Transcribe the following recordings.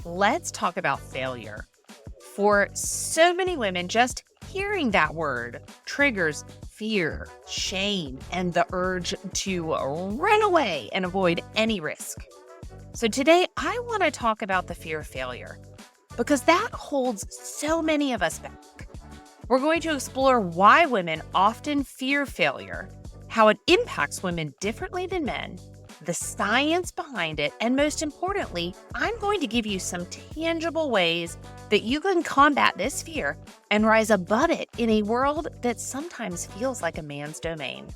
let's talk about failure. For so many women, just hearing that word triggers fear, shame, and the urge to run away and avoid any risk. So today, I want to talk about the fear of failure because that holds so many of us back. We're going to explore why women often fear failure, how it impacts women differently than men, the science behind it, and most importantly, I'm going to give you some tangible ways that you can combat this fear and rise above it in a world that sometimes feels like a man's domain.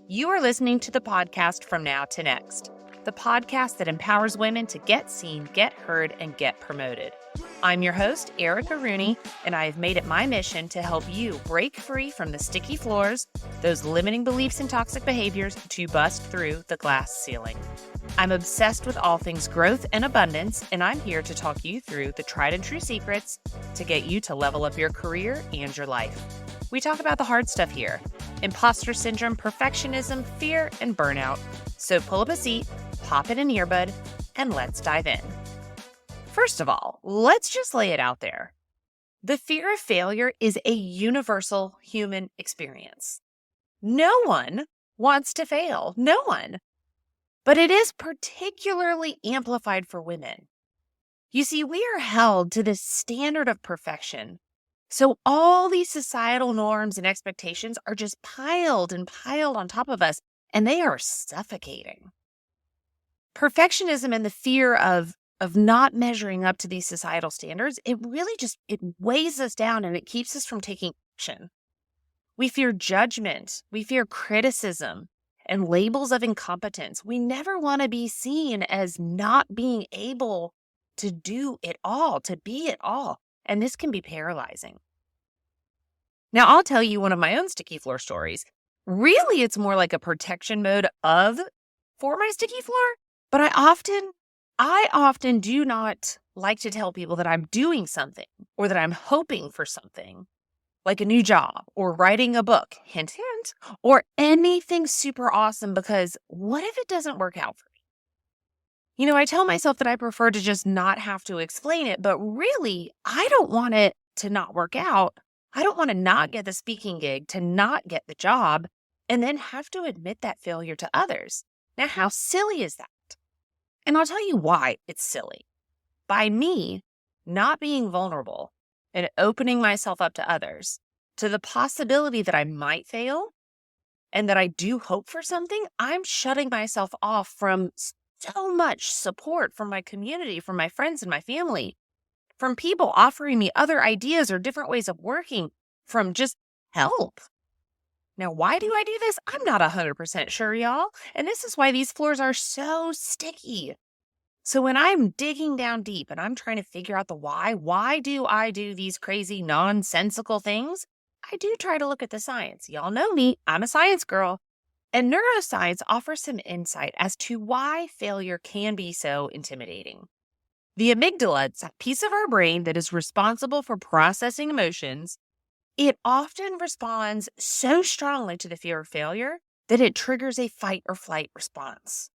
You are listening to the podcast From Now to Next, the podcast that empowers women to get seen, get heard, and get promoted. I'm your host, Erica Rooney, and I have made it my mission to help you break free from the sticky floors, those limiting beliefs and toxic behaviors to bust through the glass ceiling. I'm obsessed with all things growth and abundance, and I'm here to talk you through the tried and true secrets to get you to level up your career and your life. We talk about the hard stuff here: imposter syndrome, perfectionism, fear, and burnout. So pull up a seat, pop in an earbud, and let's dive in. First of all, let's just lay it out there. The fear of failure is a universal human experience. No one wants to fail. No one. But it is particularly amplified for women. You see, we are held to this standard of perfection. So all these societal norms and expectations are just piled and piled on top of us, and they are suffocating. Perfectionism and the fear of not measuring up to these societal standards, it really it weighs us down and it keeps us from taking action. We fear judgment, we fear criticism and labels of incompetence. We never want to be seen as not being able to do it all, to be it all. And this can be paralyzing. Now, I'll tell you one of my own sticky floor stories. Really, it's more like a protection mode for my sticky floor, but I often do not like to tell people that I'm doing something or that I'm hoping for something, like a new job or writing a book, hint, hint, or anything super awesome, because what if it doesn't work out for me? You know, I tell myself that I prefer to just not have to explain it, but really, I don't want it to not work out. I don't want to not get the speaking gig, to not get the job, and then have to admit that failure to others. Now, how silly is that? And I'll tell you why it's silly. By me not being vulnerable and opening myself up to others, to the possibility that I might fail and that I do hope for something, I'm shutting myself off from so much support from my community, from my friends and my family, from people offering me other ideas or different ways of working, from just help. Now, why do I do this? I'm not 100% sure, y'all. And this is why these floors are so sticky. So when I'm digging down deep and I'm trying to figure out the why do I do these crazy nonsensical things? I do try to look at the science. Y'all know me, I'm a science girl. And neuroscience offers some insight as to why failure can be so intimidating. The amygdala, it's a piece of our brain that is responsible for processing emotions. It often responds so strongly to the fear of failure that it triggers a fight or flight response.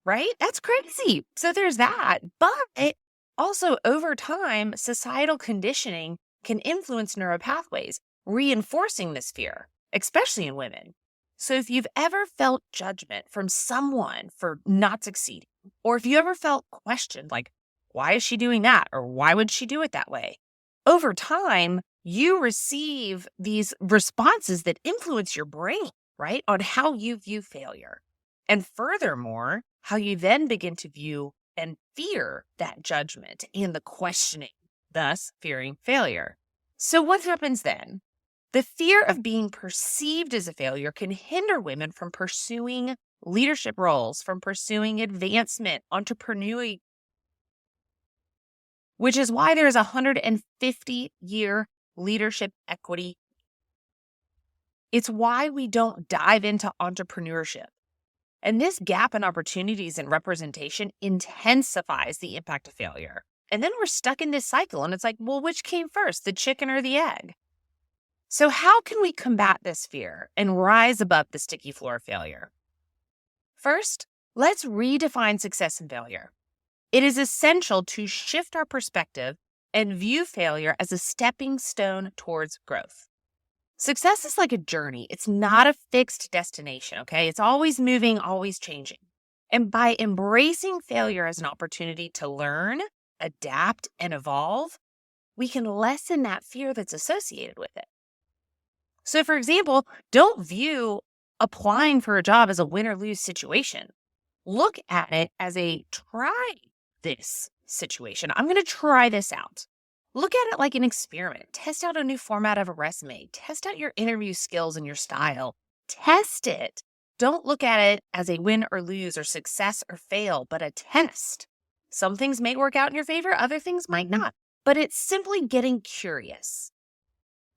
Right? That's crazy. So there's that. But also over time, societal conditioning can influence neuropathways, reinforcing this fear, especially in women. So if you've ever felt judgment from someone for not succeeding, or if you ever felt questioned, like, why is she doing that? Or why would she do it that way? Over time, you receive these responses that influence your brain, right, on how you view failure. And furthermore, how you then begin to view and fear that judgment and the questioning, thus fearing failure. So what happens then? The fear of being perceived as a failure can hinder women from pursuing leadership roles, from pursuing advancement, entrepreneurial, which is why there is a 150-year leadership equity. It's why we don't dive into entrepreneurship. And this gap in opportunities and representation intensifies the impact of failure. And then we're stuck in this cycle. And it's like, well, which came first, the chicken or the egg? So how can we combat this fear and rise above the sticky floor of failure? First, let's redefine success and failure. It is essential to shift our perspective and view failure as a stepping stone towards growth. Success is like a journey. It's not a fixed destination, okay? It's always moving, always changing. And by embracing failure as an opportunity to learn, adapt, and evolve, we can lessen that fear that's associated with it. So, for example, don't view applying for a job as a win or lose situation. Look at it as a try this situation. I'm going to try this out. Look at it like an experiment. Test out a new format of a resume. Test out your interview skills and your style. Test it. Don't look at it as a win or lose or success or fail, but a test. Some things may work out in your favor, other things might not, but it's simply getting curious.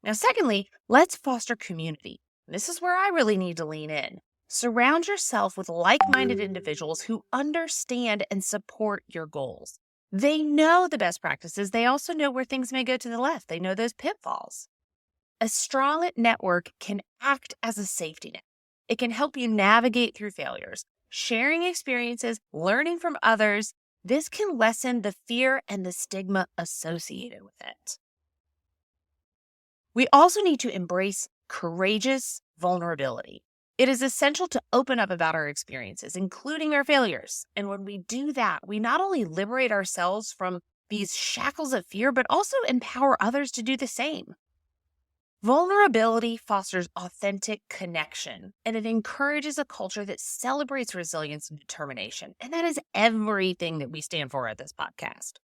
Now, secondly, let's foster community. This is where I really need to lean in. Surround yourself with like-minded individuals who understand and support your goals. They know the best practices. They also know where things may go to the left. They know those pitfalls. A strong network can act as a safety net. It can help you navigate through failures, sharing experiences, learning from others. This can lessen the fear and the stigma associated with it. We also need to embrace courageous vulnerability. It is essential to open up about our experiences, including our failures. And when we do that, we not only liberate ourselves from these shackles of fear, but also empower others to do the same. Vulnerability fosters authentic connection, and it encourages a culture that celebrates resilience and determination. And that is everything that we stand for at this podcast.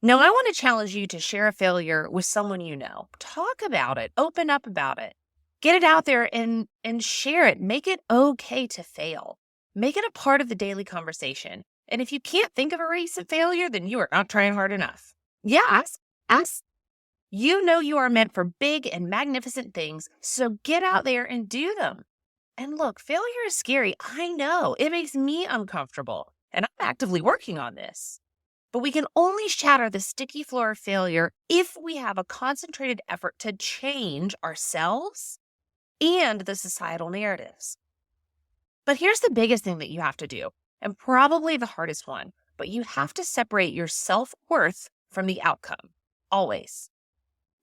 Now, I want to challenge you to share a failure with someone you know. Talk about it. Open up about it. Get it out there and share it. Make it okay to fail. Make it a part of the daily conversation. And if you can't think of a recent failure, then you are not trying hard enough. Yeah, ask. You know you are meant for big and magnificent things, so get out there and do them. And look, failure is scary. I know. It makes me uncomfortable, and I'm actively working on this. But we can only shatter the sticky floor of failure if we have a concentrated effort to change ourselves and the societal narratives. But here's the biggest thing that you have to do, and probably the hardest one, but you have to separate your self-worth from the outcome, always.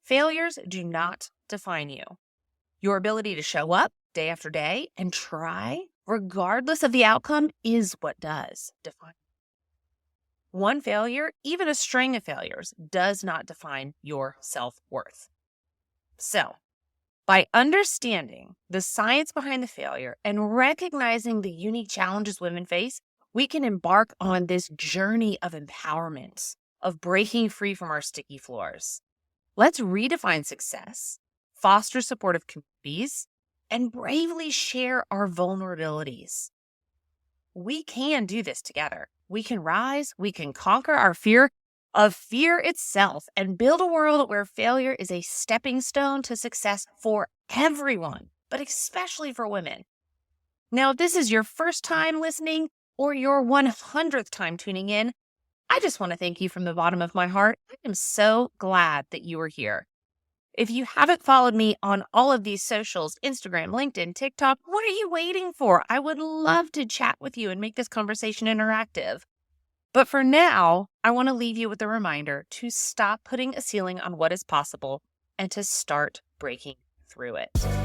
Failures do not define you. Your ability to show up day after day and try, regardless of the outcome, is what does define you. One failure, even a string of failures, does not define your self-worth. So, by understanding the science behind the failure and recognizing the unique challenges women face, we can embark on this journey of empowerment, of breaking free from our sticky floors. Let's redefine success, foster supportive communities, and bravely share our vulnerabilities. We can do this together. We can rise, we can conquer our fear of fear itself and build a world where failure is a stepping stone to success for everyone, but especially for women. Now, if this is your first time listening or your 100th time tuning in, I just want to thank you from the bottom of my heart. I am so glad that you are here. If you haven't followed me on all of these socials, Instagram, LinkedIn, TikTok, what are you waiting for? I would love to chat with you and make this conversation interactive. But for now, I want to leave you with a reminder to stop putting a ceiling on what is possible and to start breaking through it.